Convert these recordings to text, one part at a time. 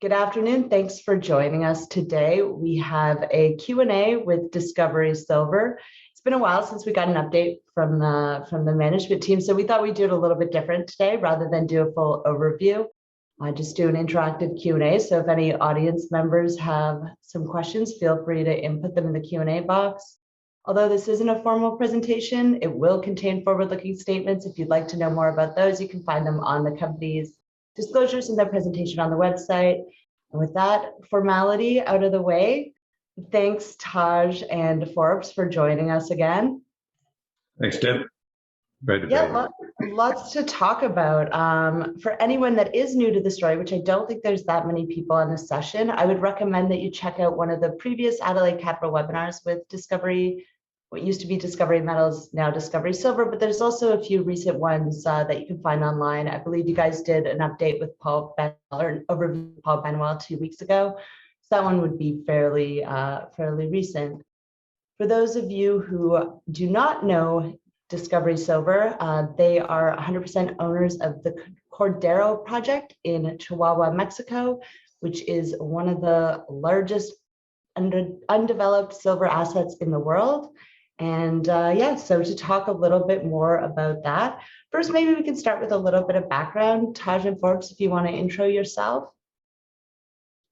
Good afternoon. Thanks for joining us today. We have a Q&A with Discovery Silver. It's been a while since we got an update from the management team, so we thought we'd do it a little bit different today rather than do a full overview. Just do an interactive Q&A. So if any audience members have some questions, feel free to input them in the Q&A box. Although this isn't a formal presentation, it will contain forward-looking statements. If you'd like to know more about those, you can find them on the company's disclosures in their presentation on the website. And with that formality out of the way, thanks Taj and Forbes for joining us again. Thanks, Deb. Great to be here. Lots to talk about. For anyone that is new to the story, which I don't think there's that many people on this session, I would recommend that you check out one of the previous Adelaide Capital webinars with Discovery, what used to be Discovery Metals, now Discovery Silver, but there's also a few recent ones that you can find online. I believe you guys did an update with Paul Benwell, or an overview of Paul Benwell 2 weeks ago. So that one would be fairly recent. For those of you who do not know Discovery Silver, they are 100% owners of the Cordero Project in Chihuahua, Mexico, which is one of the largest undeveloped silver assets in the world. And so to talk a little bit more about that, first, maybe we can start with a little bit of background. Taj and Forbes, if you want to intro yourself.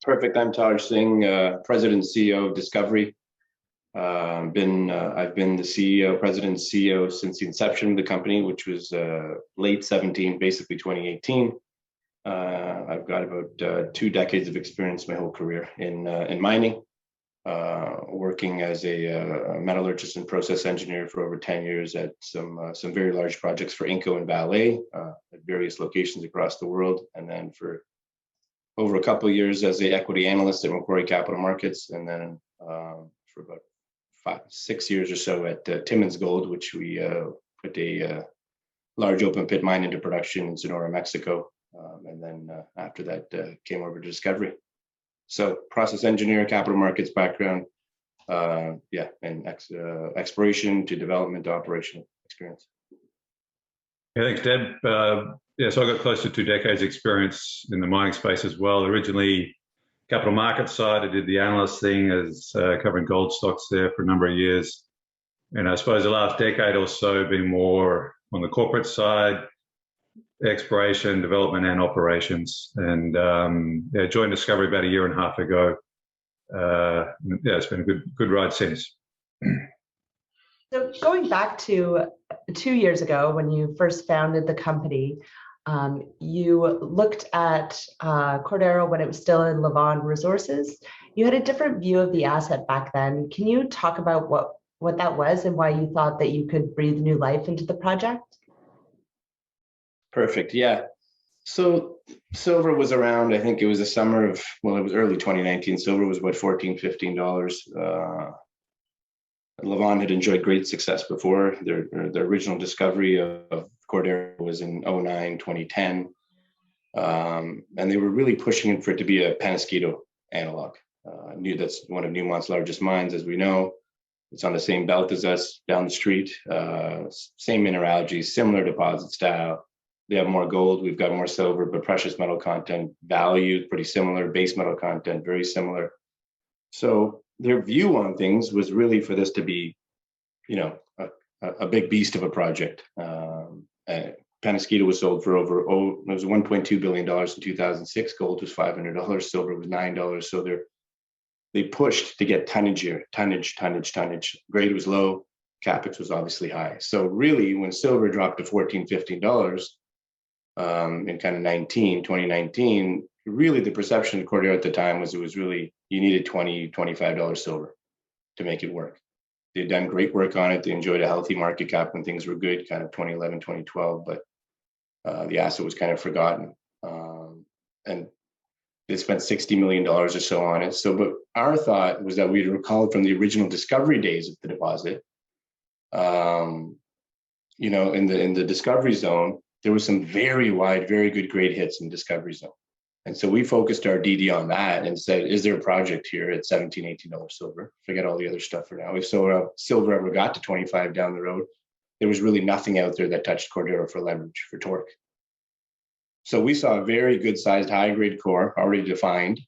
Perfect. I'm Taj Singh, President and CEO of Discovery. I've been the President and CEO since the inception of the company, which was late 17, basically 2018. I've got about 2 decades of experience my whole career in mining. Working as a metallurgist and process engineer for over 10 years at some very large projects for Inco and Vale at various locations across the world, and then for over a couple of years as an equity analyst at Macquarie Capital Markets, and then for about 6 years or so at Timmins Gold, which we put a large open pit mine into production in Sonora, Mexico, and then after that came over to Discovery. So process engineer, capital markets background, and exploration to development to operational experience. Yeah, thanks, Deb. So I got close to 2 decades experience in the mining space as well. Originally, capital markets side, I did the analyst thing as covering gold stocks there for a number of years. And I suppose the last decade or so been more on the corporate side, exploration, development, and operations. And joined Discovery about 1.5 years ago. It's been a good ride since. So going back to 2 years ago when you first founded the company, you looked at Cordero when it was still in Lavon Resources. You had a different view of the asset back then. Can you talk about what that was and why you thought that you could breathe new life into the project? Perfect. Yeah. So silver was around, I think it was the summer of, it was early 2019. Silver was about $14, $15. Lavon had enjoyed great success before. Their original discovery of Cordero was in 2009, 2010. And they were really pushing for it to be a Penasquito analog. That's one of Newmont's largest mines, as we know. It's on the same belt as us down the street. Same mineralogy, similar deposit style. They have more gold, we've got more silver, but precious metal content, value, pretty similar, base metal content, very similar. So their view on things was really for this to be, a big beast of a project. Penasquito was sold for over, it was $1.2 billion in 2006. Gold was $500, silver was $9. So they pushed to get tonnage here, tonnage. Grade was low, capex was obviously high. So really, when silver dropped to $14, $15, in kind of 2019, really the perception of Cordero at the time was it was really, you needed $20, $25 silver to make it work. They'd done great work on it. They enjoyed a healthy market cap when things were good, kind of 2011, 2012, but the asset was kind of forgotten. And they spent $60 million or so on it. So, but our thought was that we'd recall from the original discovery days of the deposit, in the discovery zone, there was some very wide, very good grade hits in discovery zone. And so we focused our DD on that and said, is there a project here at $17, $18 silver? Forget all the other stuff for now. If silver ever got to 25 down the road, there was really nothing out there that touched Cordero for leverage, for torque. So we saw a very good sized high grade core already defined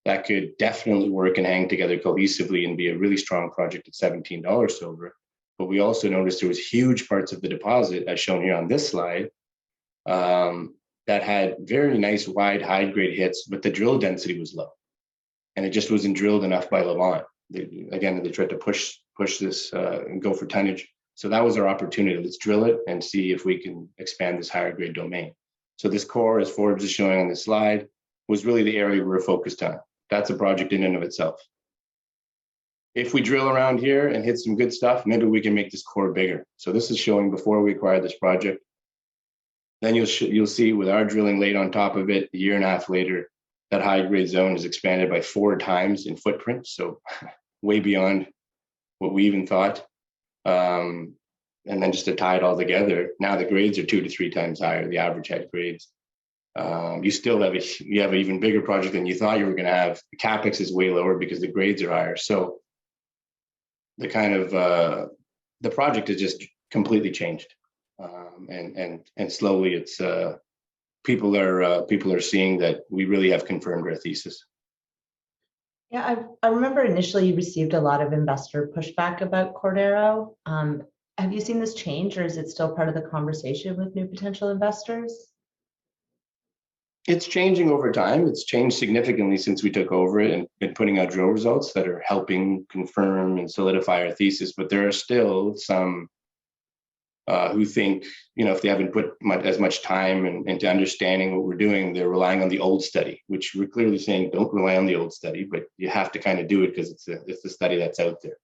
that could definitely work and hang together cohesively and be a really strong project at $17 silver. But we also noticed there was huge parts of the deposit, as shown here on this slide, that had very nice wide high grade hits, but the drill density was low, and it just wasn't drilled enough by Levant. They tried to push this and go for tonnage. So that was our opportunity. Let's drill it and see if we can expand this higher grade domain. So this core, as Forbes is showing on this slide, was really the area we were focused on. That's a project in and of itself. If we drill around here and hit some good stuff, maybe we can make this core bigger. So this is showing before we acquired this project. Then you'll see with our drilling laid on top of it, a year and a half later, that high grade zone is expanded by 4 times in footprint. So way beyond what we even thought. And then just to tie it all together, now the grades are 2 to 3 times higher, the average head grades. You still have an even bigger project than you thought you were going to have. The capex is way lower because the grades are higher. So the kind of the project has just completely changed, and slowly it's people are seeing that we really have confirmed our thesis. Yeah, I remember initially you received a lot of investor pushback about Cordero. Have you seen this change, or is it still part of the conversation with new potential investors? It's changing over time. It's changed significantly since we took over it and been putting out drill results that are helping confirm and solidify our thesis. But there are still some who think, if they haven't put as much time into understanding what we're doing, they're relying on the old study, which we're clearly saying don't rely on the old study, but you have to kind of do it because it's the study that's out there.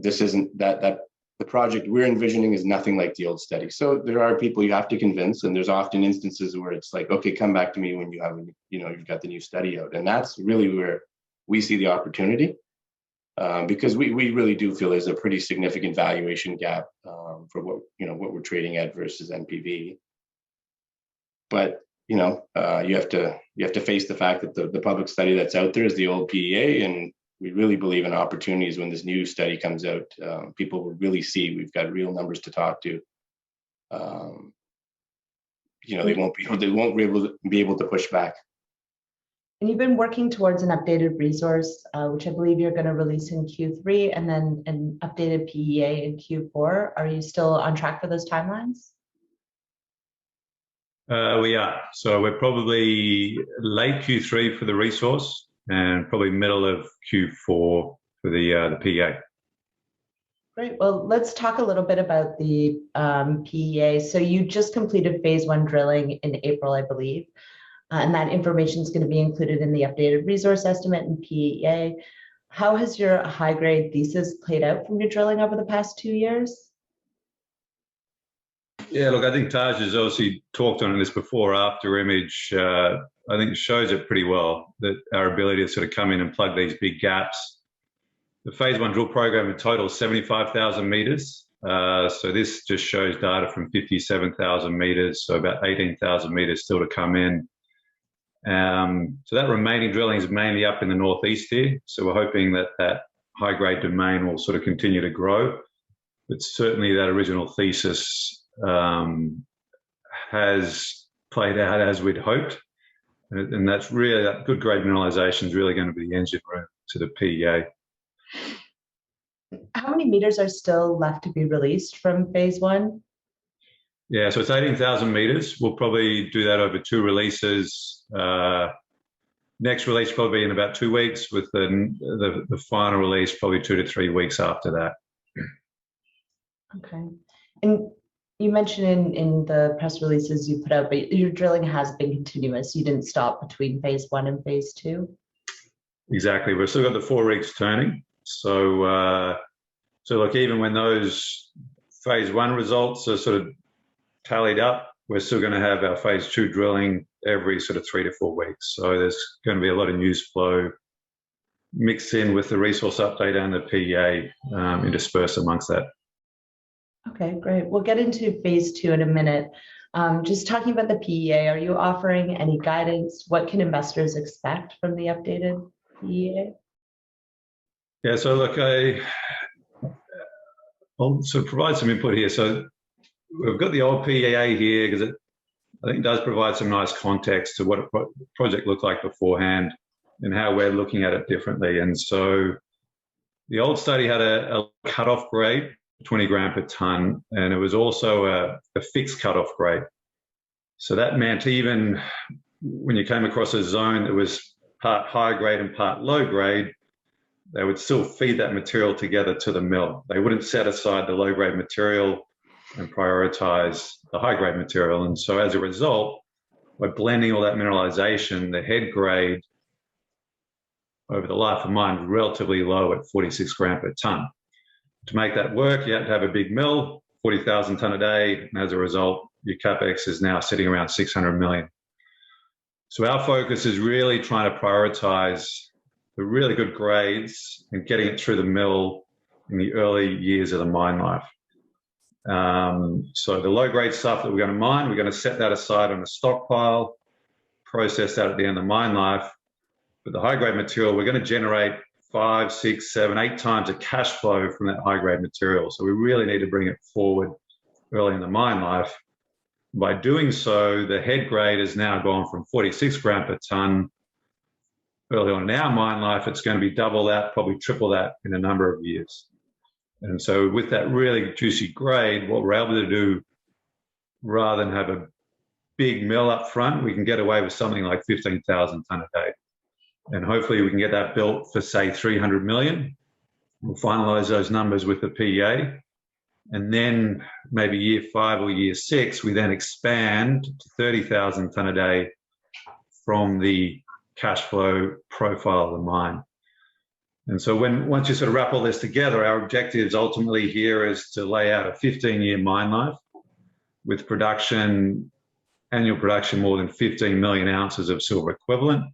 This isn't that. The project we're envisioning is nothing like the old study. So there are people you have to convince, and there's often instances where it's like, okay, come back to me when you have, you've got the new study out. And that's really where we see the opportunity, because we really do feel there's a pretty significant valuation gap for what we're trading at versus NPV. But you have to face the fact that the public study that's out there is the old PEA, and we really believe in opportunities when this new study comes out. People will really see we've got real numbers to talk to. They won't be able to push back. And you've been working towards an updated resource, which I believe you're going to release in Q3, and then an updated PEA in Q4. Are you still on track for those timelines? We are. So we're probably late Q3 for the resource, and probably middle of Q4 for the PEA. Great. Well, let's talk a little bit about the PEA. So you just completed phase 1 drilling in April, I believe, and that information is going to be included in the updated resource estimate and PEA. How has your high-grade thesis played out from your drilling over the past 2 years? Yeah, look, I think Taj has obviously talked on this before after image. I think it shows it pretty well, that our ability to sort of come in and plug these big gaps. The phase 1 drill program in total is 75,000 meters. So this just shows data from 57,000 meters, so about 18,000 meters still to come in. So that remaining drilling is mainly up in the northeast here. So we're hoping that high-grade domain will sort of continue to grow. But certainly that original thesis has played out as we'd hoped. And that's really, that good grade mineralization is really going to be the engine room to the PEA. How many meters are still left to be released from phase 1? Yeah, so it's 18,000 meters. We'll probably do that over 2 releases. Next release probably in about 2 weeks, with the final release probably 2 to 3 weeks after that. Okay. And you mentioned in the press releases you put out, but your drilling has been continuous. You didn't stop between phase 1 and phase 2? Exactly. We've still got the 4 rigs turning. So look, even when those phase 1 results are sort of tallied up, we're still going to have our phase 2 drilling every sort of 3 to 4 weeks. So there's going to be a lot of news flow mixed in with the resource update and the PEA interspersed amongst that. Okay, great. We'll get into phase 2 in a minute. Just talking about the PEA, are you offering any guidance? What can investors expect from the updated PEA? Yeah, so look, I'll sort of provide some input here. So we've got the old PEA here because I think does provide some nice context to what a project looked like beforehand and how we're looking at it differently. And so the old study had a cutoff grade, 20 gram per tonne, and it was also a fixed cutoff grade. So that meant even when you came across a zone that was part high grade and part low grade, they would still feed that material together to the mill. They wouldn't set aside the low grade material and prioritize the high grade material. And so as a result, by blending all that mineralization, the head grade over the life of mine was relatively low at 46 gram per tonne. To make that work, you had to have a big mill, 40,000 tonne a day, and as a result, your capex is now sitting around 600 million. So our focus is really trying to prioritize the really good grades and getting it through the mill in the early years of the mine life. So the low grade stuff that we're going to mine, we're going to set that aside on a stockpile, process that at the end of the mine life. But the high grade material, we're going to generate 5, 6, 7, 8 times the cash flow from that high grade material. So we really need to bring it forward early in the mine life. By doing so, the head grade has now gone from 46 gram per tonne. Early on in our mine life, it's going to be double that, probably triple that in a number of years. And so with that really juicy grade, what we're able to do, rather than have a big mill up front, we can get away with something like 15,000 tonne a day. And hopefully we can get that built for, say, 300 million. We'll finalize those numbers with the PEA. And then maybe year 5 or year 6, we then expand to 30,000 tonne a day from the cash flow profile of the mine. And so once you sort of wrap all this together, our objectives ultimately here is to lay out a 15-year mine life with production, annual production more than 15 million ounces of silver equivalent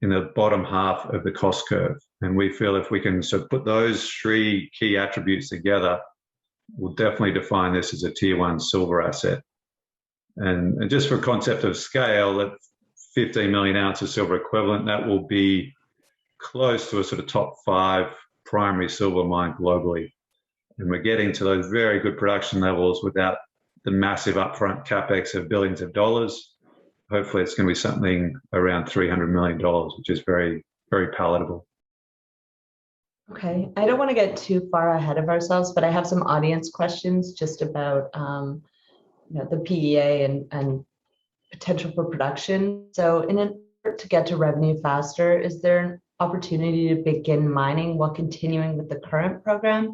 in the bottom half of the cost curve. And we feel if we can sort of put those 3 key attributes together, we'll definitely define this as a tier 1 silver asset. And just for concept of scale, at 15 million ounces silver equivalent, that will be close to a sort of top 5 primary silver mine globally. And we're getting to those very good production levels without the massive upfront capex of billions of dollars. Hopefully it's going to be something around $300 million, which is very, very palatable. Okay, I don't want to get too far ahead of ourselves, but I have some audience questions just about the PEA and potential for production. So in an effort to get to revenue faster, is there an opportunity to begin mining while continuing with the current program?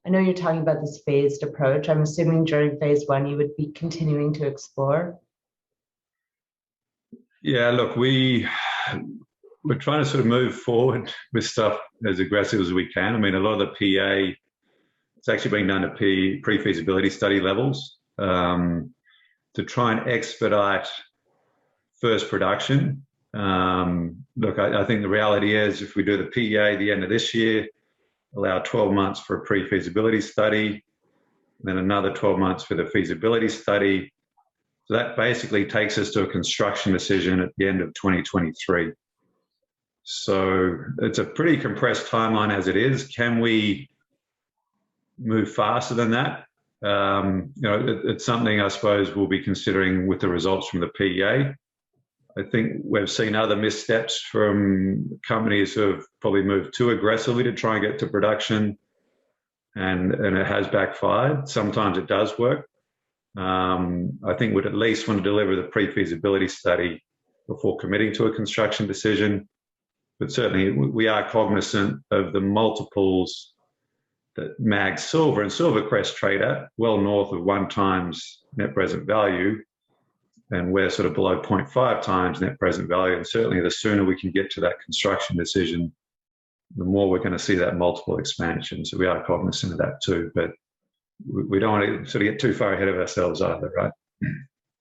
I know you're talking about this phased approach. I'm assuming during phase 1, you would be continuing to explore. Yeah, look, we're trying to sort of move forward with stuff as aggressive as we can. I mean, a lot of the PEA, it's actually being done at pre-feasibility study levels to try and expedite first production. Look, I think the reality is if we do the PEA at the end of this year, allow 12 months for a pre-feasibility study, then another 12 months for the feasibility study. So that basically takes us to a construction decision at the end of 2023. So it's a pretty compressed timeline as it is. Can we move faster than that? It's something I suppose we'll be considering with the results from the PEA. I think we've seen other missteps from companies who have probably moved too aggressively to try and get to production, and it has backfired. Sometimes it does work. I think we'd at least want to deliver the pre-feasibility study before committing to a construction decision. But certainly we are cognizant of the multiples that MAG Silver and Silvercrest trade at, well north of 1 times net present value. And we're sort of below 0.5 times net present value. And certainly the sooner we can get to that construction decision, the more we're going to see that multiple expansion. So we are cognizant of that too. But we don't want to sort of get too far ahead of ourselves either, right?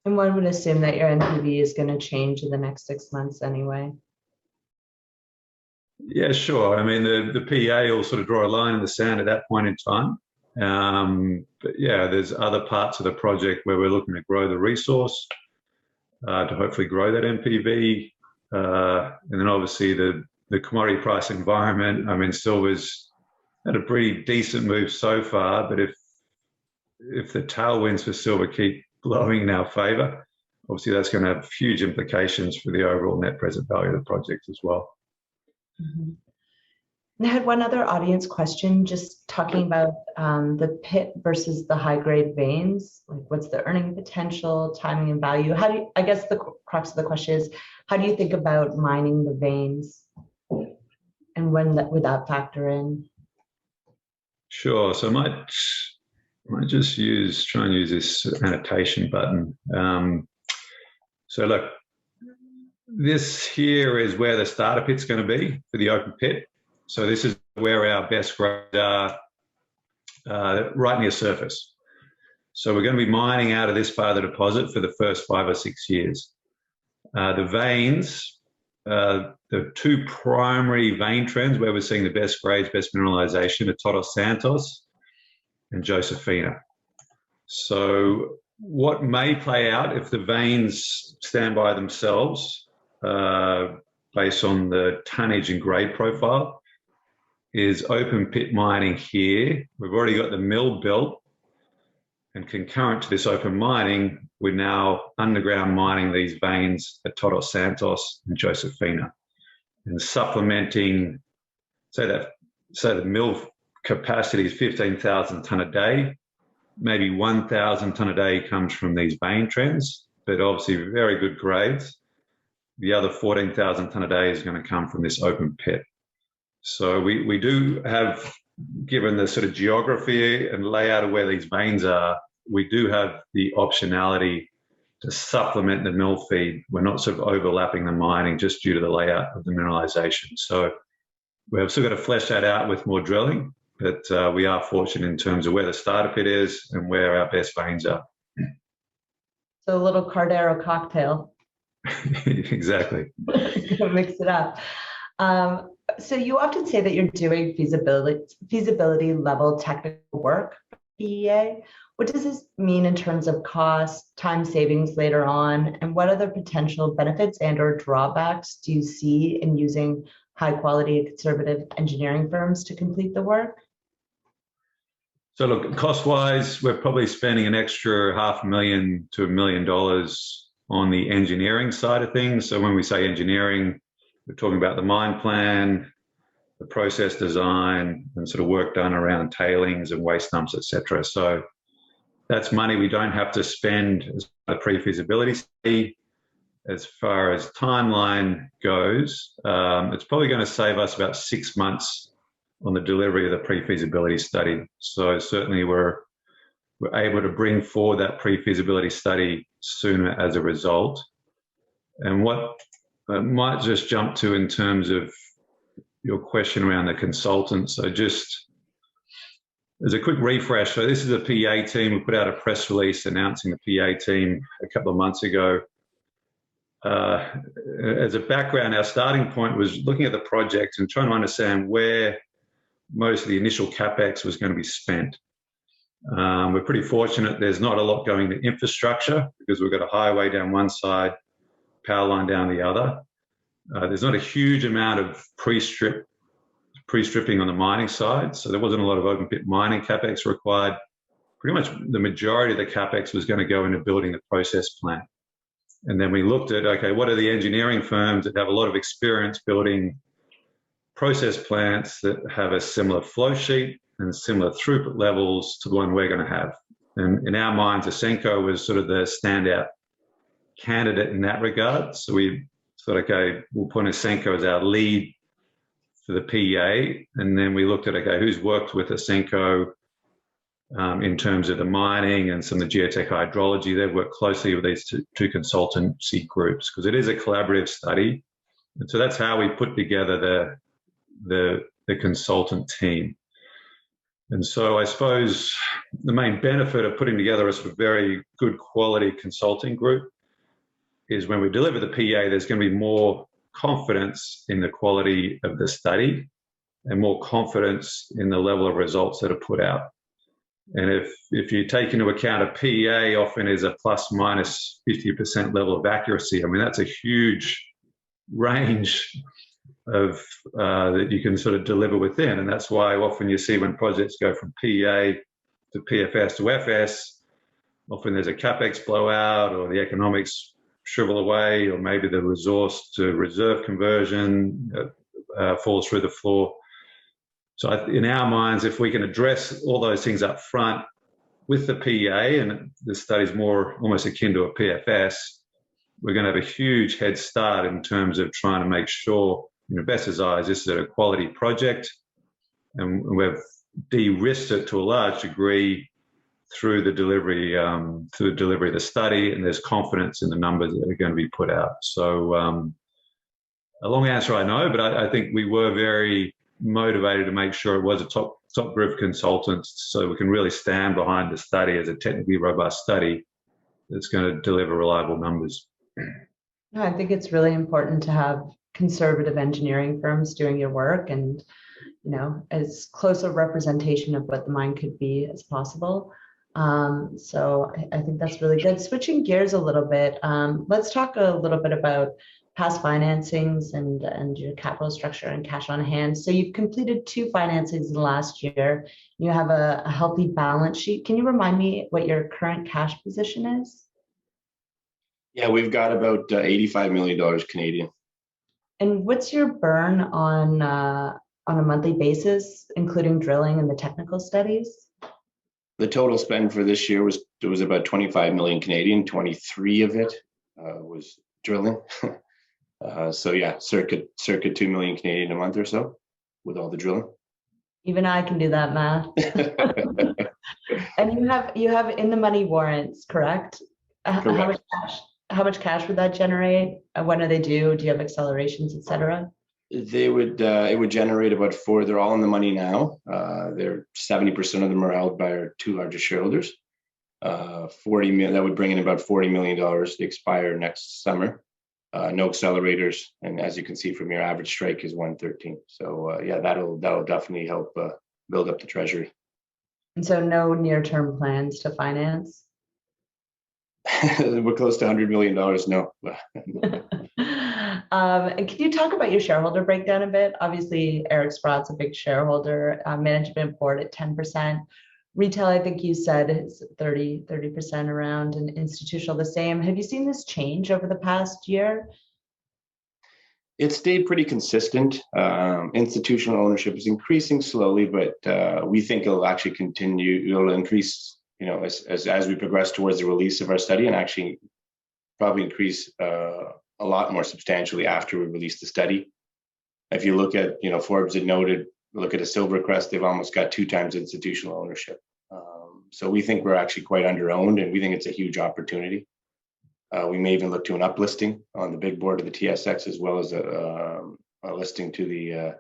And one would assume that your NPV is going to change in the next 6 months anyway. Yeah, sure. I mean, the PEA will sort of draw a line in the sand at that point in time. But yeah, there's other parts of the project where we're looking to grow the resource to hopefully grow that NPV. And then obviously the commodity price environment. I mean, silver's had a pretty decent move so far, but if the tailwinds for silver keep blowing in our favor, obviously that's going to have huge implications for the overall net present value of the project as well. Mm-hmm. And I had one other audience question, just talking about the pit versus the high-grade veins. Like, what's the earning potential, timing, and value? How do you, I guess the crux of the question is, how do you think about mining the veins, and when that would that factor in? Sure. So I might just try and use this annotation button. So look, this here is where the starter pit's going to be for the open pit. So this is where our best grades are, right near surface. So we're going to be mining out of this part of the deposit for the first 5 or 6 years. The veins, the two primary vein trends where we're seeing the best grades, best mineralization are Todos Santos and Josefina. So what may play out if the veins stand by themselves, based on the tonnage and grade profile, is open pit mining here. We've already got the mill built, and concurrent to this open mining, we're now underground mining these veins at Todos Santos and Josefina, and supplementing, say the mill capacity is 15,000 tonne a day. Maybe 1,000 tonne a day comes from these vein trends, but obviously very good grades. The other 14,000 tonne a day is going to come from this open pit. So we do have, given the sort of geography and layout of where these veins are, we do have the optionality to supplement the mill feed. We're not sort of overlapping the mining just due to the layout of the mineralization. So we've still got to flesh that out with more drilling, but we are fortunate in terms of where the starter pit is and where our best veins are. So a little Cordero cocktail. Exactly. Mix it up. So you often say that you're doing feasibility level technical work for PEA. What does this mean in terms of cost, time savings later on, and what other potential benefits and or drawbacks do you see in using high quality and conservative engineering firms to complete the work? So look, cost-wise, we're probably spending an extra $500,000 to $1 million on the engineering side of things. So when we say engineering, we're talking about the mine plan, the process design, and sort of work done around tailings and waste dumps, etc. So that's money we don't have to spend as a pre-feasibility study. As far as timeline goes, it's probably going to save us about 6 months on the delivery of the pre-feasibility study. So certainly we're able to bring forward that pre-feasibility study sooner as a result. And what I might just jump to in terms of your question around the consultants. So just as a quick refresh, so this is a PEA team. We put out a press release announcing the PEA team a couple of months ago. As a background, our starting point was looking at the project and trying to understand where most of the initial CapEx was going to be spent. We're pretty fortunate there's not a lot going to infrastructure because we've got a highway down one side, power line down the other. There's not a huge amount of pre-stripping on the mining side, so there wasn't a lot of open pit mining CapEx required. Pretty much the majority of the CapEx was going to go into building the process plant. And then we looked at, okay, what are the engineering firms that have a lot of experience building process plants that have a similar flow sheet and similar throughput levels to the one we're going to have? And in our minds, Ausenco was sort of the standout candidate in that regard. So we thought, okay, we'll put Ausenco as our lead for the PEA. And then we looked at, okay, who's worked with Ausenco in terms of the mining and some of the geotech hydrology. They've worked closely with these two consultancy groups because it is a collaborative study. And so that's how we put together the consultant team. And so I suppose the main benefit of putting together a sort of very good quality consulting group is when we deliver the PEA, there's going to be more confidence in the quality of the study and more confidence in the level of results that are put out. And if you take into account a PEA often is a plus minus 50% level of accuracy, I mean, that's a huge range of that you can sort of deliver within. And that's why often you see when projects go from PEA to PFS to FS, often there's a CapEx blowout or the economics shrivel away, or maybe the resource to reserve conversion falls through the floor. So in our minds, if we can address all those things up front with the PEA, and the study's more almost akin to a PFS, we're going to have a huge head start in terms of trying to make sure, in investors' eyes, this is a quality project, and we've de-risked it to a large degree through the delivery of the study, and there's confidence in the numbers that are going to be put out. So a long answer, I know, but I think we were very motivated to make sure it was a top group of consultants, so we can really stand behind the study as a technically robust study that's going to deliver reliable numbers. No, I think it's really important to have conservative engineering firms doing your work, and as close a representation of what the mine could be as possible. So I think that's really good. Switching gears a little bit, let's talk a little bit about past financings and your capital structure and cash on hand. So you've completed 2 financings in the last year. You have a healthy balance sheet. Can you remind me what your current cash position is? Yeah, we've got about $85 million Canadian. And what's your burn on a monthly basis, including drilling and the technical studies? The total spend for this year was about 25 million Canadian. 23 of it was drilling. So yeah, circa 2 million Canadian a month or so with all the drilling. Even I can do that math. And you have in the money warrants, correct? Correct. How much cash would that generate? When are they due? Do you have accelerations, etc.? They would it would generate about 4. They're all in the money now. They're 70% of them are held by our 2 largest shareholders. 40 million, that would bring in about $40 million to expire next summer. No accelerators, and as you can see from your average strike is 113. So yeah, that'll definitely help build up the treasury. And so no near-term plans to finance? We're close to $100 million. No. And can you talk about your shareholder breakdown a bit? Obviously, Eric Sprott's a big shareholder, management board at 10%. Retail, I think you said, is 30% around, and institutional the same. Have you seen this change over the past year? It stayed pretty consistent. Institutional ownership is increasing slowly, but we think it'll actually continue. It'll increase, as we progress towards the release of our study, and actually probably increase a lot more substantially after we release the study. If you look at, Forbes had noted, look at a Silvercrest, they've almost got 2 times institutional ownership. So we think we're actually quite under-owned, and we think it's a huge opportunity. We may even look to an uplisting on the big board of the TSX, as well as a listing to the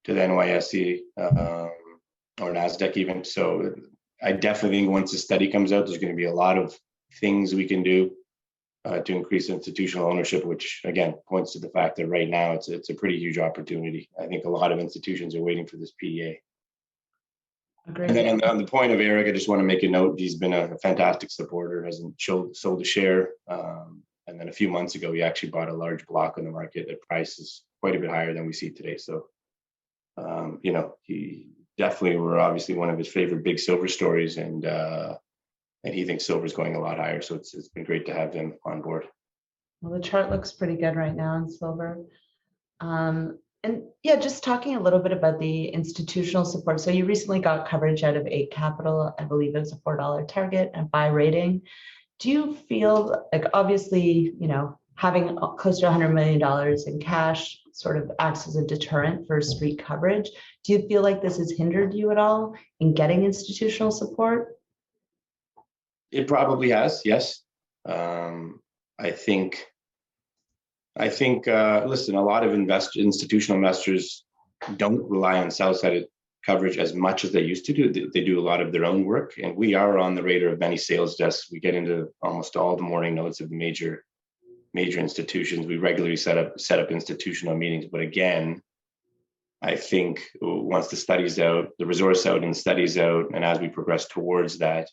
NYSE or NASDAQ even. So I definitely think once the study comes out, there's going to be a lot of things we can do to increase institutional ownership, which again points to the fact that right now it's a pretty huge opportunity. I think a lot of institutions are waiting for this PEA. Agreed. And then on the point of Eric, I just want to make a note. He's been a fantastic supporter, hasn't sold a share. And then a few months ago, he actually bought a large block on the market at prices quite a bit higher than we see today. So, he definitely were obviously one of his favorite big silver stories, and he thinks silver is going a lot higher. So it's been great to have him on board. Well, the chart looks pretty good right now in silver. And yeah, just talking a little bit about the institutional support. So you recently got coverage out of 8 Capital. I believe it was a $4 target and buy rating. Do you feel like, obviously, having close to $100 million in cash sort of acts as a deterrent for street coverage? Do you feel like this has hindered you at all in getting institutional support? It probably has, yes. I think, listen, a lot of institutional investors don't rely on sell-side coverage as much as they used to do. They do a lot of their own work, and we are on the radar of many sales desks. We get into almost all the morning notes of the major institutions. We regularly set up institutional meetings. But again, I think once the study's out, the resource out and the study's out, and as we progress towards that,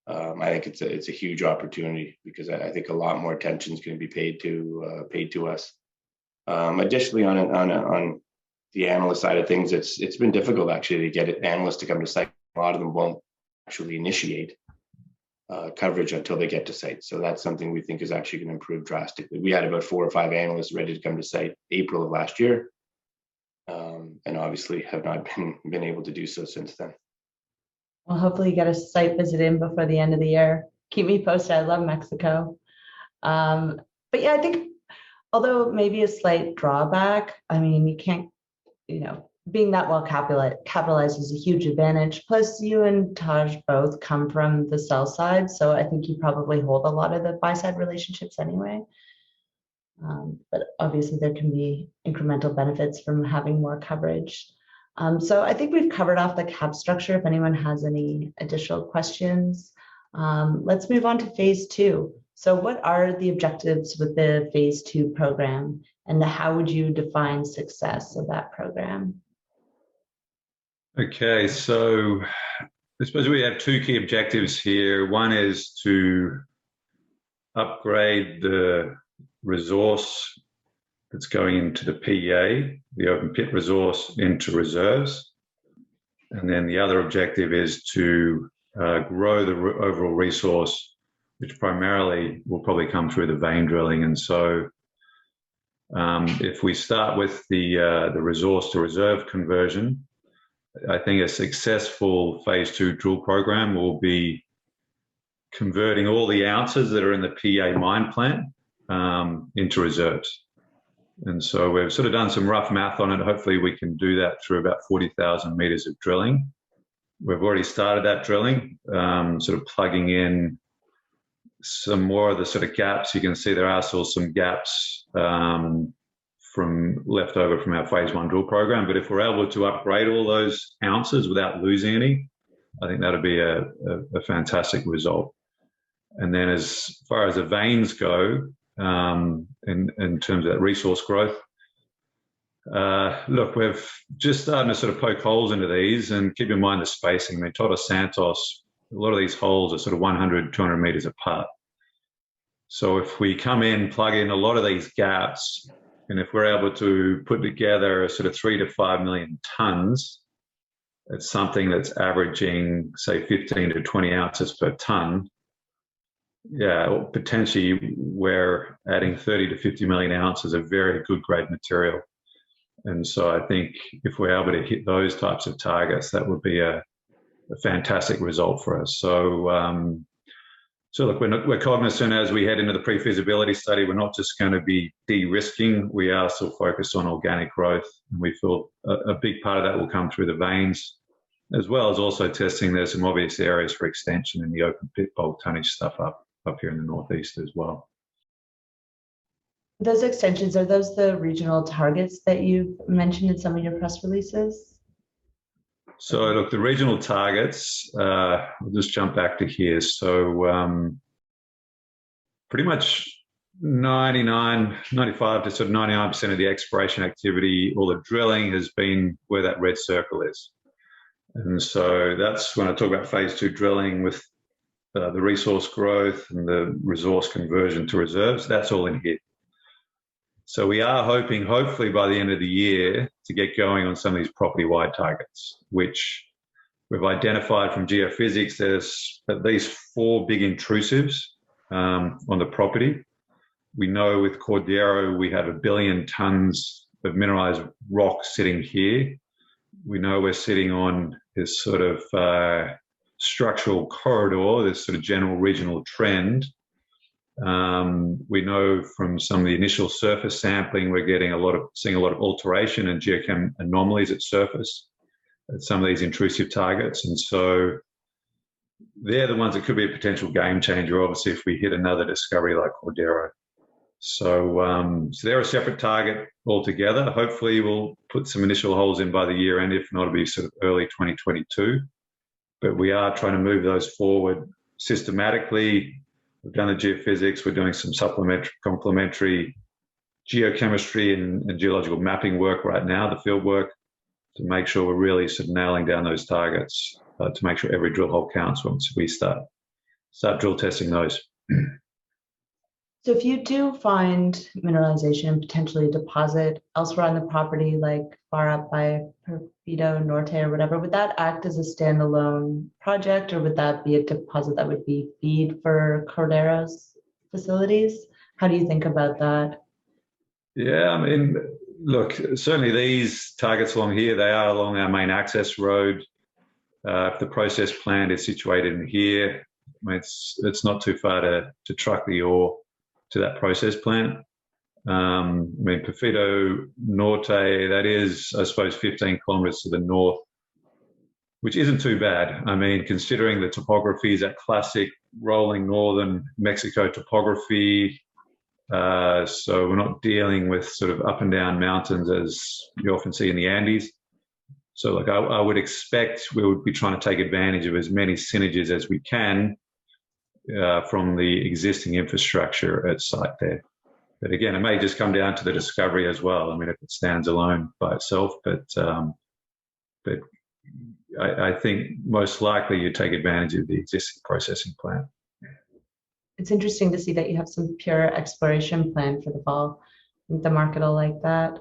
I think it's a huge opportunity, because I think a lot more attention is going to be paid to us. Additionally, on the analyst side of things, it's been difficult actually to get analysts to come to site. A lot of them won't actually initiate. coverage until they get to site. So that's something we think is actually going to improve drastically. We had about 4 or 5 analysts ready to come to site April of last year, and obviously have not been able to do so since then. Well, hopefully you get a site visit in before the end of the year. Keep me posted. I love Mexico. But yeah, I think although maybe a slight drawback, I mean, you can't, being that well capitalized is a huge advantage. Plus, you and Taj both come from the sell side, so I think you probably hold a lot of the buy side relationships anyway. But obviously, there can be incremental benefits from having more coverage. So I think we've covered off the cap structure. If anyone has any additional questions, let's move on to phase 2. So what are the objectives with the phase 2 program, and how would you define success of that program? Okay, so I suppose we have 2 key objectives here. One is to upgrade the resource that's going into the PEA, the open pit resource, into reserves. And then the other objective is to grow the overall resource, which primarily will probably come through the vein drilling. And so if we start with the resource to reserve conversion, I think a successful phase 2 drill program will be converting all the ounces that are in the PEA mine plan into reserves. And so we've sort of done some rough math on it. Hopefully we can do that through about 40,000 meters of drilling. We've already started that drilling, sort of plugging in some more of the sort of gaps. You can see there are still some gaps from left over from our phase 1 drill program. But if we're able to upgrade all those ounces without losing any, I think that'll be a fantastic result. And then as far as the veins go, in terms of that resource growth, look, we've just starting to sort of poke holes into these, and keep in mind the spacing. I mean, Todos Santos, a lot of these holes are sort of 100, 200 meters apart. So if we come in, plug in a lot of these gaps, and if we're able to put together a sort of 3 to 5 million tons, it's something that's averaging, say, 15 to 20 ounces per ton. Yeah, well, potentially we're adding 30 to 50 million ounces of very good grade material. And so I think if we're able to hit those types of targets, that would be a fantastic result for us. So, look, we're cognizant as we head into the pre-feasibility study, we're not just going to be de-risking, we are still focused on organic growth. And we feel a big part of that will come through the veins, as well as also testing there's some obvious areas for extension in the open pit bulk tonnage stuff up here in the northeast as well. Those extensions, are those the regional targets that you've mentioned in some of your press releases? So look, the regional targets, I'll just jump back to here. So pretty much 95 to sort of 99% of the exploration activity, all the drilling has been where that red circle is. And so that's when I talk about phase 2 drilling with the resource growth and the resource conversion to reserves, that's all in here. So we are hoping, hopefully by the end of the year, to get going on some of these property-wide targets, which we've identified from geophysics. There's at least 4 big intrusives on the property. We know with Cordero we have 1 billion tons of mineralized rock sitting here. We know we're sitting on this sort of structural corridor, this sort of general regional trend. We know from some of the initial surface sampling, we're getting seeing a lot of alteration and geochem anomalies at surface at some of these intrusive targets. And so they're the ones that could be a potential game changer, obviously, if we hit another discovery like Cordero. So they're a separate target altogether. Hopefully we'll put some initial holes in by the year end. If not, it'll be sort of early 2022. But we are trying to move those forward systematically. We've done the geophysics. We're doing some complementary geochemistry and geological mapping work right now, the field work, to make sure we're really sort of nailing down those targets, to make sure every drill hole counts once we start drill testing those. So if you do find mineralization and potentially a deposit elsewhere on the property, like far up by Perfido Norte or whatever, would that act as a standalone project, or would that be a deposit that would be feed for Cordero's facilities? How do you think about that? Yeah, I mean, look, certainly these targets along here, they are along our main access road. If the process plant is situated in here, I mean, it's not too far to truck the ore to that process plant. I mean, Perfido Norte, that is, I suppose, 15 kilometres to the north, which isn't too bad. I mean, considering the topography is that classic rolling northern Mexico topography. So we're not dealing with sort of up and down mountains as you often see in the Andes. So like I would expect we would be trying to take advantage of as many synergies as we can from the existing infrastructure at site there. But again, it may just come down to the discovery as well. I mean, if it stands alone by itself, but I think most likely you take advantage of the existing processing plant. It's interesting to see that you have some pure exploration plan for the fall. I think the market will like that.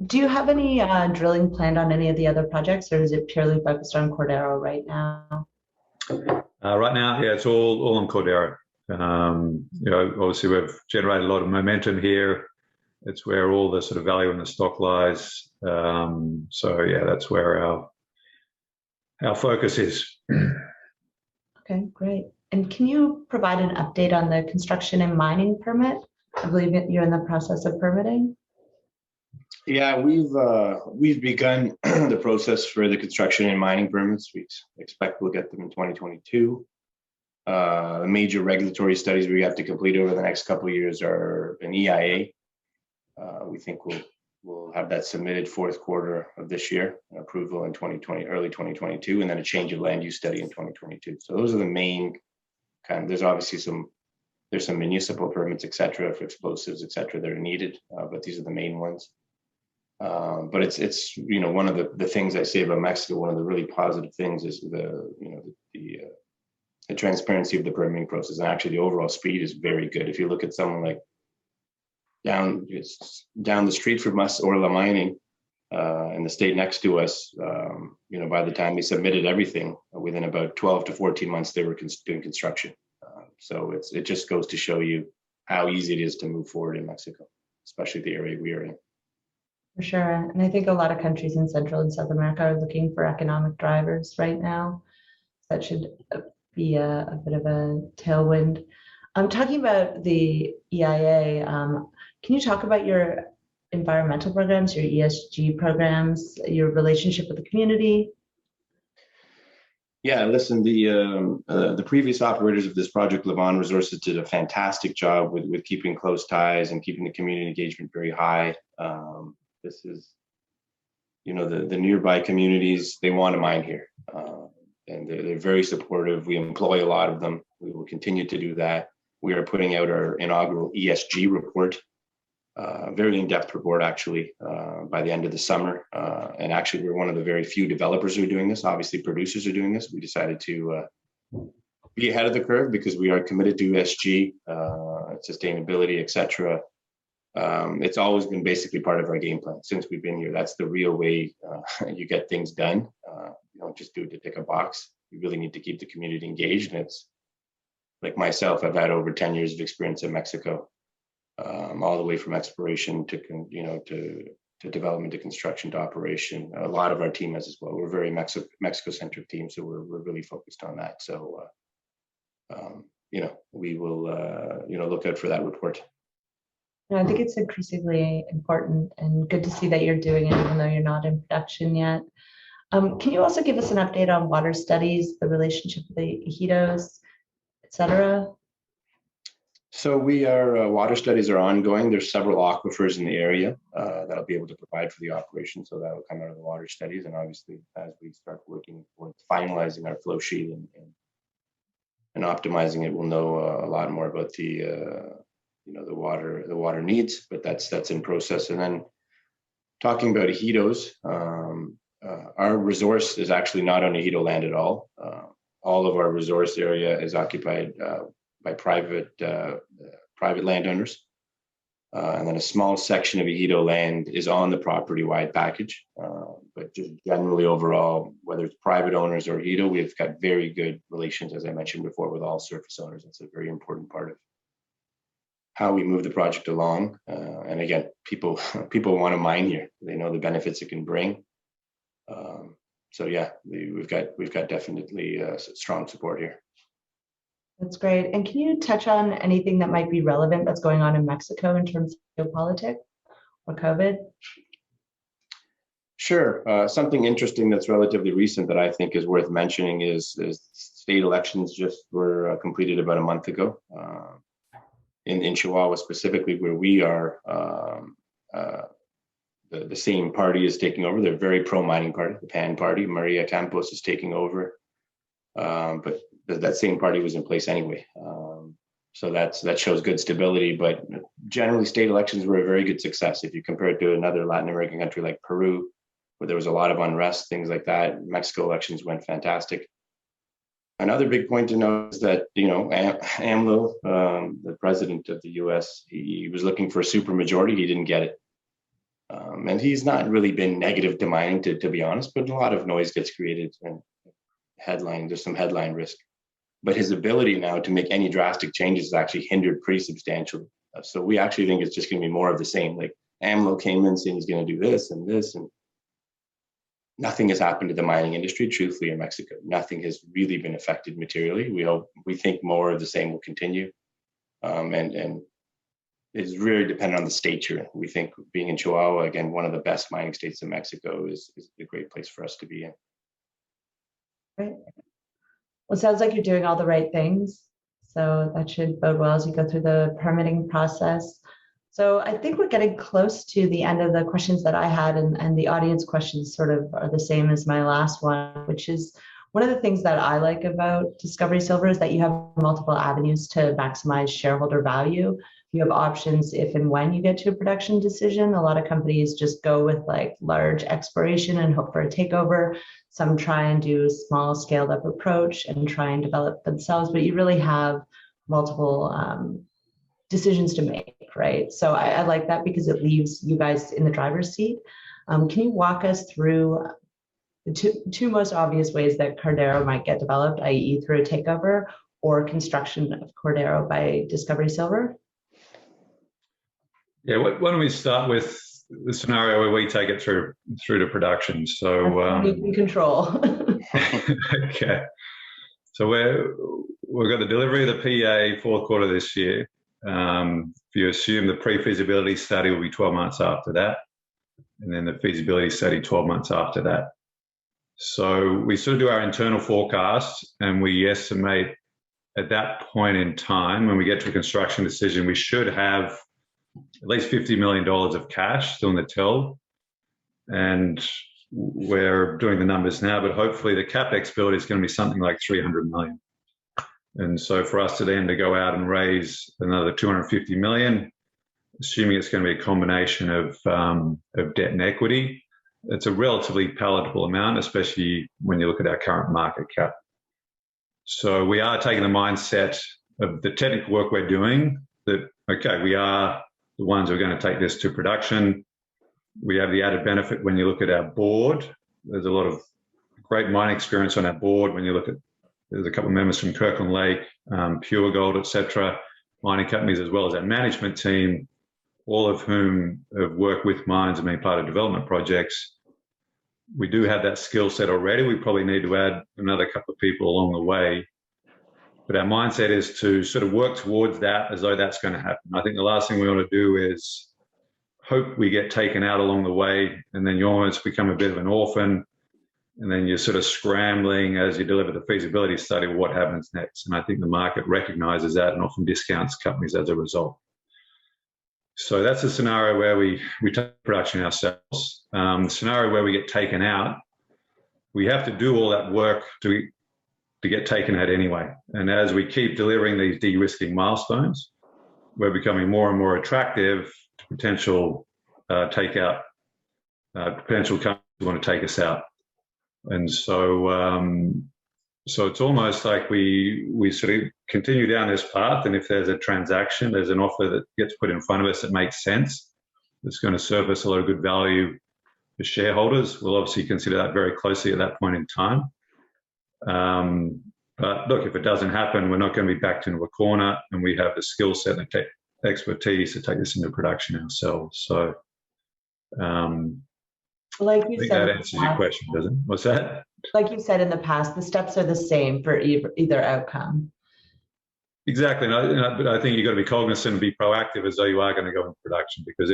Do you have any drilling planned on any of the other projects, or is it purely focused on Cordero right now? Right now, yeah, it's all on Cordero. Obviously we've generated a lot of momentum here. It's where all the sort of value in the stock lies. So yeah, that's where our focus is. Okay, great. And can you provide an update on the construction and mining permit? I believe you're in the process of permitting. Yeah, we've begun the process for the construction and mining permits. We expect we'll get them in 2022. The major regulatory studies we have to complete over the next couple of years are an EIA. We think we'll have that submitted fourth quarter of this year, approval in 2020, early 2022, and then a change of land use study in 2022. So those are the main kind of. There's obviously some municipal permits, et cetera, for explosives, et cetera, that are needed, but these are the main ones. But it's one of the things I say about Mexico. One of the really positive things is the transparency of the permitting process, and actually the overall speed is very good. If you look at someone like down the street from us, Orla Mining, in the state next to us, by the time they submitted everything, within about 12 to 14 months they were doing construction. So it just goes to show you how easy it is to move forward in Mexico, especially the area we are in. For sure. And I think a lot of countries in Central and South America are looking for economic drivers right now. That should be a bit of a tailwind. Talking about the EIA, can you talk about your environmental programs, your ESG programs, your relationship with the community? Yeah, listen, the previous operators of this project, Levon Resources, did a fantastic job with keeping close ties and keeping the community engagement very high. This is, the nearby communities, they want to mine here. And they're very supportive. We employ a lot of them. We will continue to do that. We are putting out our inaugural ESG report, very in-depth report, actually, by the end of the summer. And actually, we're one of the very few developers who are doing this. Obviously, producers are doing this. We decided to be ahead of the curve because we are committed to ESG, sustainability, et cetera. It's always been basically part of our game plan since we've been here. That's the real way you get things done. You don't just do it to tick a box. You really need to keep the community engaged. And it's like myself, I've had over 10 years of experience in Mexico, all the way from exploration to development to construction to operation. A lot of our team has as well. We're a very Mexico-centric team, so we're really focused on that. So, we will, look out for that report. I think it's increasingly important and good to see that you're doing it, even though you're not in production yet. Can you also give us an update on water studies, the relationship with the ejidos, et cetera? So water studies are ongoing. There's several aquifers in the area that I'll be able to provide for the operation. So that will come out of the water studies. And obviously, as we start working towards finalizing our flow sheet and optimizing it, we'll know a lot more about the water needs. But that's in process. And then talking about ejidos, our resource is actually not on ejido land at all. All of our resource area is occupied private landowners. And then a small section of ejido land is on the property-wide package. But just generally overall, whether it's private owners or ejido, we've got very good relations, as I mentioned before, with all surface owners. That's a very important part of how we move the project along. And again, people want to mine here. They know the benefits it can bring. So yeah, we've got definitely strong support here. That's great. And can you touch on anything that might be relevant that's going on in Mexico in terms of geopolitics or COVID? Sure. Something interesting that's relatively recent that I think is worth mentioning is state elections just were completed about a month ago. In Chihuahua specifically, where we are, the same party is taking over. They're a very pro-mining party, the PAN party. Maria Campos is taking over. But that same party was in place anyway. So that shows good stability. But generally, state elections were a very good success. If you compare it to another Latin American country like Peru, where there was a lot of unrest, things like that, Mexico elections went fantastic. Another big point to note is that, AMLO, the president of the US, he was looking for a supermajority. He didn't get it. And he's not really been negative to mining, to be honest, but a lot of noise gets created and there's some headline risk. But his ability now to make any drastic changes is actually hindered pretty substantially. So we actually think it's just going to be more of the same. Like AMLO came in saying he's going to do this, and nothing has happened to the mining industry, truthfully, in Mexico. Nothing has really been affected materially. We think more of the same will continue. And it's really dependent on the state you're in. We think being in Chihuahua, again, one of the best mining states in Mexico, is a great place for us to be in. Right. Well, it sounds like you're doing all the right things. So that should bode well as you go through the permitting process. So I think we're getting close to the end of the questions that I had, and the audience questions sort of are the same as my last one, which is one of the things that I like about Discovery Silver is that you have multiple avenues to maximize shareholder value. You have options if and when you get to a production decision. A lot of companies just go with like large exploration and hope for a takeover. Some try and do a small scaled up approach and try and develop themselves, but you really have multiple decisions to make, right? So I like that because it leaves you guys in the driver's seat. Can you walk us through the two most obvious ways that Cordero might get developed, i.e. through a takeover or construction of Cordero by Discovery Silver? Yeah, why don't we start with the scenario where we take it through to production? So you can control. Okay. So we've got the delivery of the PA fourth quarter this year. If you assume the pre-feasibility study will be 12 months after that, and then the feasibility study 12 months after that. So we sort of do our internal forecast, and we estimate at that point in time, when we get to a construction decision, we should have at least $50 million of cash still in the till. And we're doing the numbers now, but hopefully the CapEx build is going to be something like $300 million. And so for us to then to go out and raise another $250 million, assuming it's going to be a combination of debt and equity, it's a relatively palatable amount, especially when you look at our current market cap. So we are taking the mindset of the technical work we're doing that, okay, we are the ones who are going to take this to production. We have the added benefit when you look at our board. There's a lot of great mining experience on our board. When you look at, there's a couple of members from Kirkland Lake, Pure Gold, etc., mining companies, as well as our management team, all of whom have worked with mines and been part of development projects. We do have that skill set already. We probably need to add another couple of people along the way. But our mindset is to sort of work towards that as though that's going to happen. I think the last thing we want to do is hope we get taken out along the way, and then you almost become a bit of an orphan, and then you're sort of scrambling as you deliver the feasibility study of what happens next. And I think the market recognizes that and often discounts companies as a result. So that's a scenario where we take production ourselves. The scenario where we get taken out, we have to do all that work to get taken out anyway. And as we keep delivering these de-risking milestones, we're becoming more and more attractive to potential takeout, potential companies who want to take us out. And so, so it's almost like we sort of continue down this path, and if there's a transaction, there's an offer that gets put in front of us that makes sense, that's going to serve us a lot of good value for shareholders, we'll obviously consider that very closely at that point in time. But look, if it doesn't happen, we're not going to be backed into a corner, and we have the skill set and expertise to take this into production ourselves. So, like I you think said, that answers your question, doesn't it? What's that? like you said in the past, the steps are the same for either outcome. Exactly, but I think you've got to be cognizant and be proactive as though you are going to go into production, because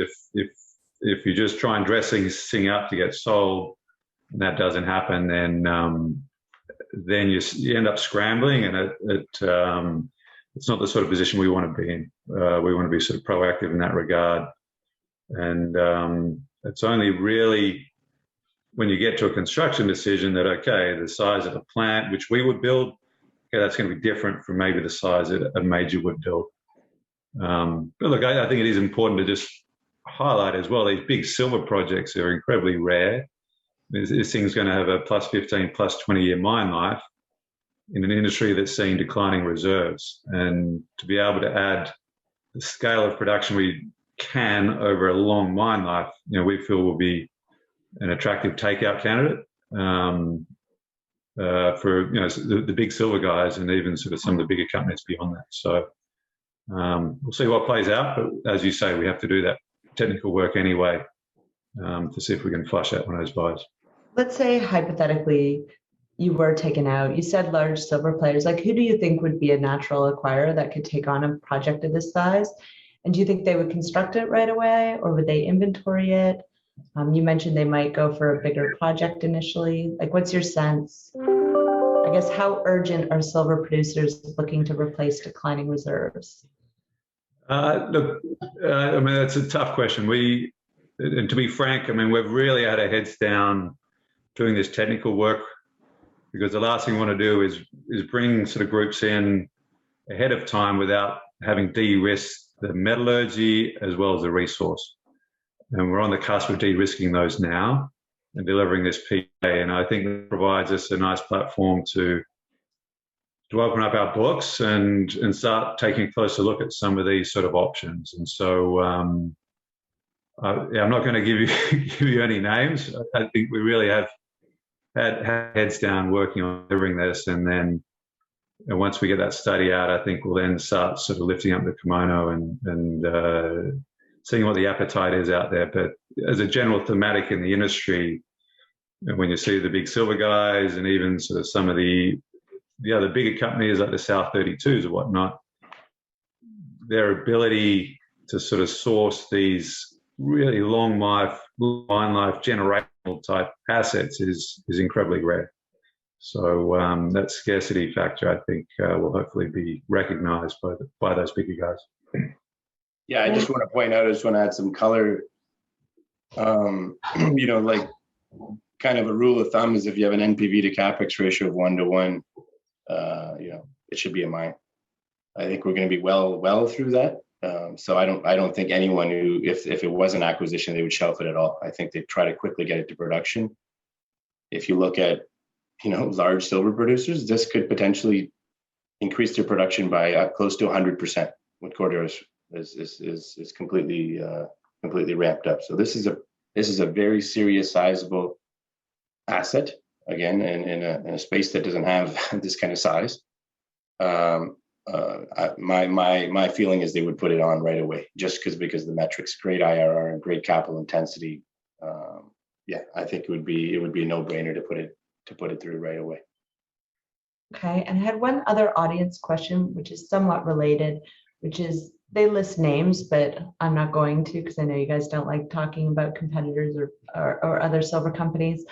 if you just try and dress thing up to get sold, and that doesn't happen, then you end up scrambling, and it's not the sort of position we want to be in. We want to be sort of proactive in that regard, and it's only really when you get to a construction decision that, okay, the size of the plant which we would build, okay, that's going to be different from maybe the size that a major would build. But look, I think it is important to just highlight as well, these big silver projects are incredibly rare. This thing's going to have a plus 15, plus 20-year mine life in an industry that's seeing declining reserves. And to be able to add the scale of production we can over a long mine life, we feel will be an attractive takeout candidate for the big silver guys, and even sort of some of the bigger companies beyond that. So we'll see what plays out, but as you say, we have to do that technical work anyway to see if we can flush out one of those buys. Let's say hypothetically you were taken out. You said large silver players. Like, who do you think would be a natural acquirer that could take on a project of this size? And do you think they would construct it right away, or would they inventory it? You mentioned they might go for a bigger project initially. Like, what's your sense? I guess, how urgent are silver producers looking to replace declining reserves? Look, I mean, that's a tough question. And to be frank, I mean, we've really had our heads down doing this technical work, because the last thing we want to do is bring sort of groups in ahead of time without having de-risked the metallurgy as well as the resource. And we're on the cusp of de-risking those now and delivering this PA. And I think it provides us a nice platform to open up our books and start taking a closer look at some of these sort of options. And so I'm not going to give you any names. I think we really have had heads down working on delivering this. And then once we get that study out, I think we'll then start sort of lifting up the kimono and seeing what the appetite is out there. But as a general thematic in the industry, when you see the big silver guys and even sort of some of the other bigger companies like the South 32s or whatnot, their ability to sort of source these really long life, mine life, generational type assets is incredibly rare. So that scarcity factor, I think, will hopefully be recognized by those bigger guys. Yeah, I just want to point out, I just want to add some color. Like kind of a rule of thumb is if you have an NPV to CapEx ratio of 1-to-1, it should be a mine. I think we're going to be well through that. So I don't think anyone who, if it was an acquisition, they would shelf it at all. I think they'd try to quickly get it to production. If you look at, large silver producers, this could potentially increase their production by close to 100%. What Cordero is completely ramped up. So this is a very serious, sizable asset, again, in a space that doesn't have this kind of size. My feeling is they would put it on right away, just because of the metrics, great IRR and great capital intensity. I think it would be a no-brainer to put it through right away. Okay, and I had one other audience question, which is somewhat related, which is, they list names, but I'm not going to, because I know you guys don't like talking about competitors or other silver companies.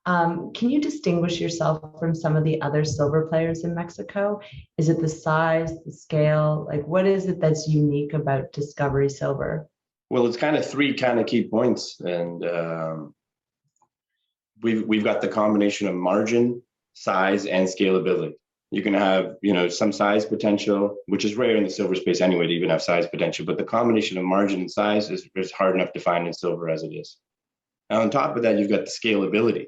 Can you distinguish yourself from some of the other silver players in Mexico? Is it the size, the scale? Like, what is it that's unique about Discovery Silver? Well, it's kind of three key points, and we've got the combination of margin, size, and scalability. You can have, some size potential, which is rare in the silver space anyway to even have size potential, but the combination of margin and size is hard enough to find in silver as it is. Now, on top of that, you've got the scalability.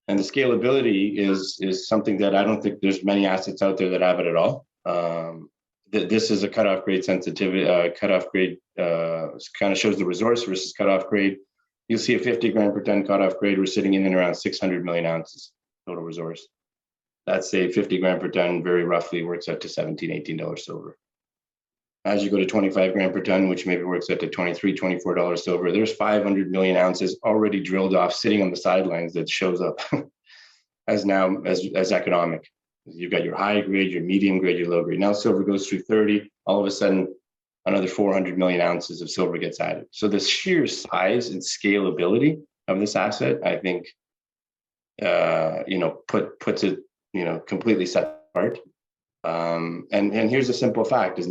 And the scalability is something that I don't think there's many assets out there that have it at all. This is a cutoff grade sensitivity, cutoff grade kind of shows the resource versus cutoff grade. You'll see a 50 gram per ton cutoff grade. We're sitting in and around 600 million ounces total resource. That's a 50 gram per ton, very roughly works out to $17, $18 silver. As you go to 25 gram per ton, which maybe works out to $23, $24 silver, there's 500 million ounces already drilled off, sitting on the sidelines that shows up as economic. You've got your high grade, your medium grade, your low grade. Now silver goes through 30, all of a sudden another 400 million ounces of silver gets added. So the sheer size and scalability of this asset, I think, puts it, completely set apart. And here's a simple fact: is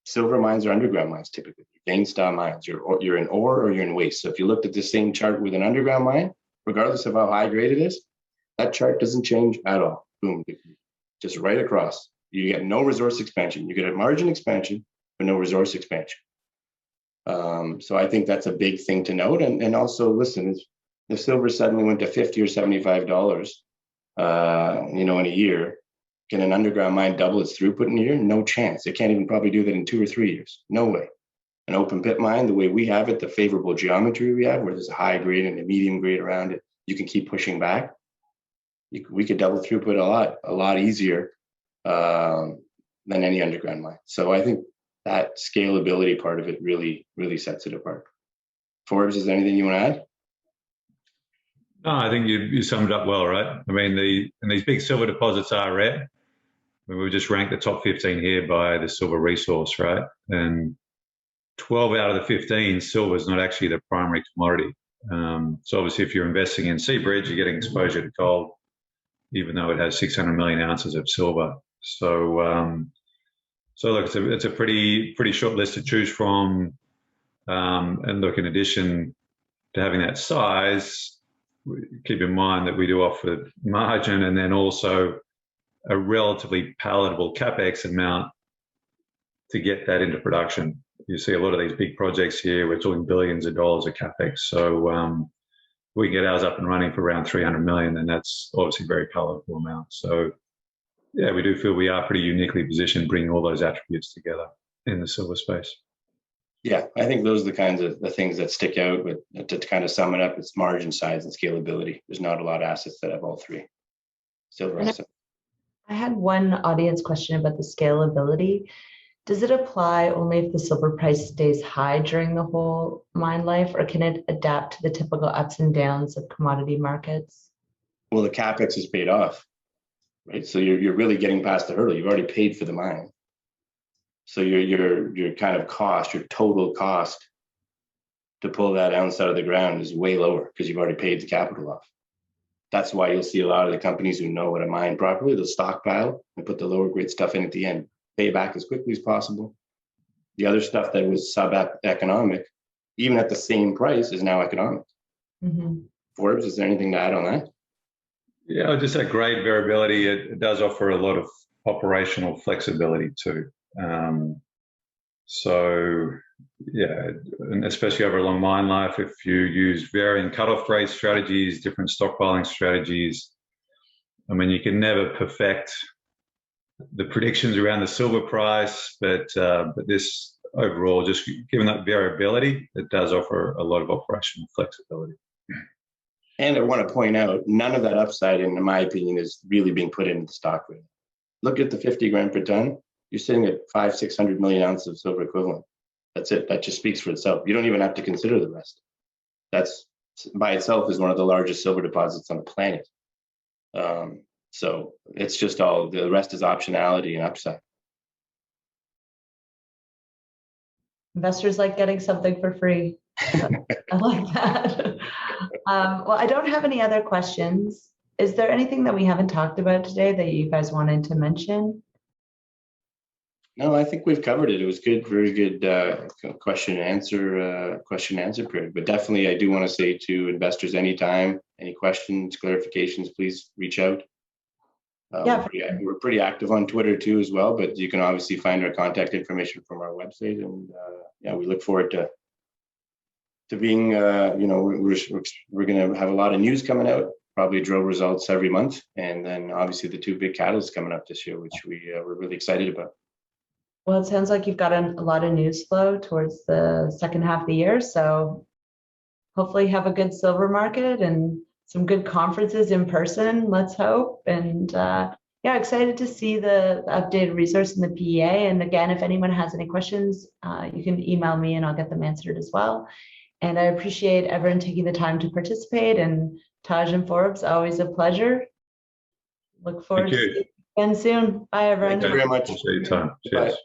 silver mines are underground mines typically, vein style mines. You're in ore or you're in waste. So if you looked at the same chart with an underground mine, regardless of how high grade it is, that chart doesn't change at all. Boom, just right across. You get no resource expansion. You get a margin expansion, but no resource expansion. So I think that's a big thing to note. And also, listen, if silver suddenly went to $50 or $75, in a year, can an underground mine double its throughput in a year? No chance. It can't even probably do that in 2 or 3 years. No way. An open pit mine, the way we have it, the favorable geometry we have, where there's a high grade and a medium grade around it, you can keep pushing back. We could double throughput a lot easier than any underground mine. So I think that scalability part of it really, really sets it apart. Forbes, is there anything you want to add? No, I think you summed it up well, right? I mean, these big silver deposits are rare. I mean, we've just ranked the top 15 here by the silver resource, right? And 12 out of the 15, silver is not actually the primary commodity. So obviously, if you're investing in Seabridge, you're getting exposure to gold, even though it has 600 million ounces of silver. So look, it's a pretty short list to choose from. And look, in addition to having that size, keep in mind that we do offer margin and then also a relatively palatable CapEx amount to get that into production. You see a lot of these big projects here, we're talking billions of dollars of CapEx. So we get ours up and running for around 300 million, and that's obviously a very palatable amount. So yeah, we do feel we are pretty uniquely positioned bringing all those attributes together in the silver space. Yeah, I think those are the kinds of the things that stick out. But to kind of sum it up, it's margin, size, and scalability. There's not a lot of assets that have all three. Silver assets. I had one audience question about the scalability. Does it apply only if the silver price stays high during the whole mine life, or can it adapt to the typical ups and downs of commodity markets? Well, the CapEx is paid off, right? So you're really getting past the hurdle. You've already paid for the mine. So your kind of cost, your total cost to pull that ounce out of the ground is way lower because you've already paid the capital off. That's why you'll see a lot of the companies who know how to mine properly, they'll stockpile and put the lower grade stuff in at the end, pay back as quickly as possible. The other stuff that was sub-economic, even at the same price, is now economic. Mm-hmm. Forbes, is there anything to add on that? Yeah, just that grade variability, it does offer a lot of operational flexibility too. So yeah, and especially over a long mine life, if you use varying cutoff grade strategies, different stockpiling strategies, I mean, you can never perfect the predictions around the silver price, but this overall, just given that variability, it does offer a lot of operational flexibility. And I want to point out, none of that upside, in my opinion, is really being put into the stock rate. Look at the 50 gram per ton. You're sitting at 500-600 million ounces of silver equivalent. That's it. That just speaks for itself. You don't even have to consider the rest. That's by itself is one of the largest silver deposits on the planet. So it's just all, the rest is optionality and upside. Investors like getting something for free. I like that. Well, I don't have any other questions. Is there anything that we haven't talked about today that you guys wanted to mention? No, I think we've covered it. It was good, very good question and answer period. But definitely, I do want to say to investors, anytime, any questions, clarifications, please reach out. We're pretty active on Twitter too as well, but you can obviously find our contact information from our website. And yeah, we look forward to being, we're going to have a lot of news coming out probably drill results every month. And then obviously the 2 big catalysts coming up this year, which we're really excited about. Well, it sounds like you've got a lot of news flow towards the second half of the year. So hopefully have a good silver market and some good conferences in person, let's hope. And yeah, excited to see the updated resource in the PEA. And again, if anyone has any questions, you can email me and I'll get them answered as well. And I appreciate everyone taking the time to participate. And Taj and Forbes, always a pleasure. Look forward to seeing you again soon. Bye, everyone. Thank you very much. Appreciate your time. Cheers. Bye.